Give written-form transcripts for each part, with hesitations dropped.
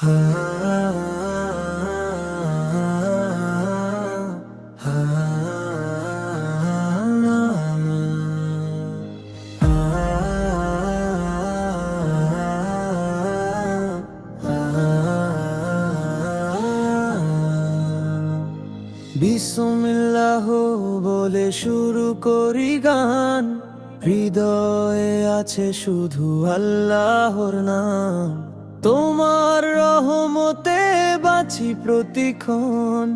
বিসমিল্লাহ বলে শুরু করি গান, হৃদয়ে আছে শুধু আল্লাহর নাম। তোমার রহমতে বাঁচি প্রতিক্ষণ,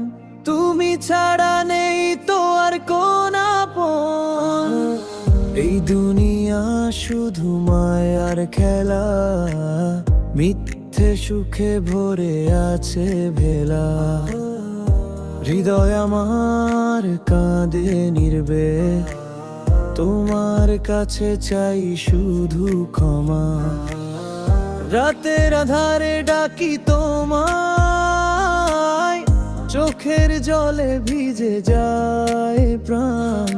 তুমি ছাড়া নেই তো আর কোন আপন। এই দুনিয়া শুধু মায়ার খেলা, মিথ্যে সুখে ভরে আছে ভেলা। হৃদয় আমার কাঁদে নির্বে, তোমার কাছে চাই শুধু ক্ষমা। রাতের আধারে ডাকি তোমায়, চোখের জলে ভিজে যায় প্রাণ।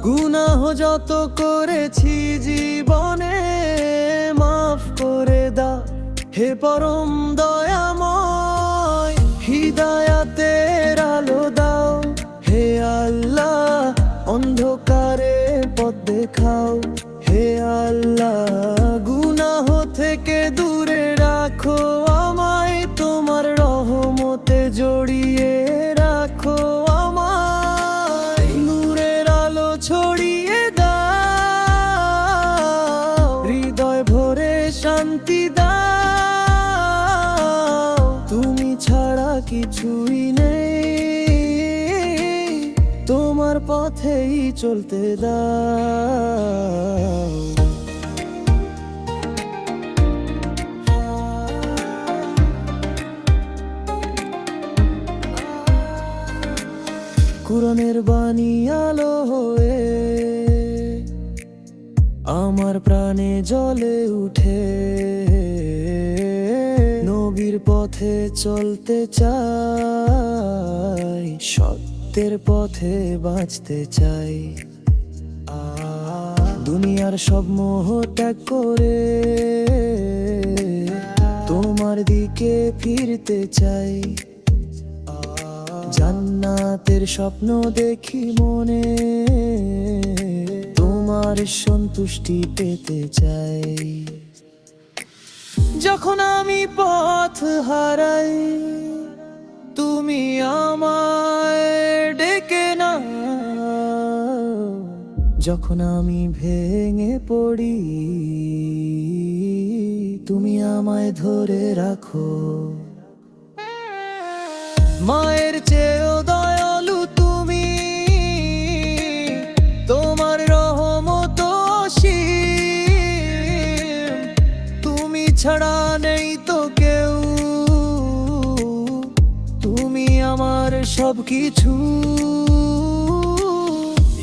গুনাহ যত করেছি জীবনে, মাফ করে দাও হে পরম দয়াময়। হিদায়াতের আলো দাও হে আল্লাহ, অন্ধকারে পথ দেখাও হে আল্লাহ। গুনাহ থেকে দূরে রাখো আমায়, তোমার রহমতে জড়িয়ে রাখো আমায়। নূরের আলো ছড়িয়ে দাও, হৃদয় ভরে শান্তি দাও। তুমি ছাড়া কিছুই নেই, তোমার পথেই চলতে দাও। কুরআনের বাণী আলো হয়ে আমার প্রাণে জ্বলে উঠে। নবীর পথে চলতে চাই, সত্যের পথে বাঁচতে চাই। দুনিয়ার সব মোহ ত্যাগ করে তোমার দিকে ফিরতে চাই। জান্নাতের স্বপ্ন দেখি মনে, তোমার সন্তুষ্টি পেতে চাই। যখন আমি পথ হারাই, তুমি আমায় ডেকে নাও। যখন আমি ভেঙে পড়ি, তুমি আমায় ধরে রাখো। মায়ের চেয়েও দয়ালু তুমি, তোমার রহমত অসীম। তুমি ছাড়া নেই তো কেউ, তুমি আমার সবকিছু।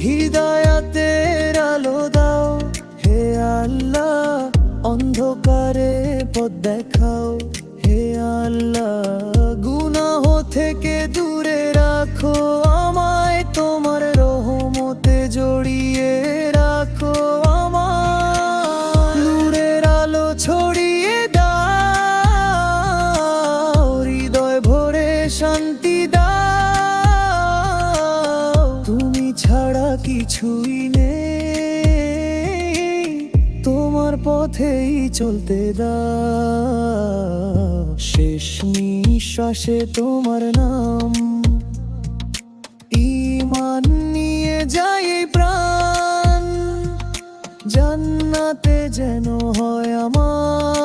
হিদায়াতের আলো দাও হে আল্লাহ, অন্ধকারে পথ দেখাও হে আল্লাহ। গুনাহ থেকে দূরে রাখো আমায়, তোমার রহমতে জড়িয়ে রাখো আমায়। নূরের আলো ছড়িয়ে দাও, হৃদয় ভরে শান্তি দাও। তুমি ছাড়া কিছুই নেই, তোমার পথেই চলতে দাও। শেষ নিঃশ্বাসে তোমার নাম, ঈমান নিয়ে যাই প্রাণ। জান্নাতে যেন হয় আমার।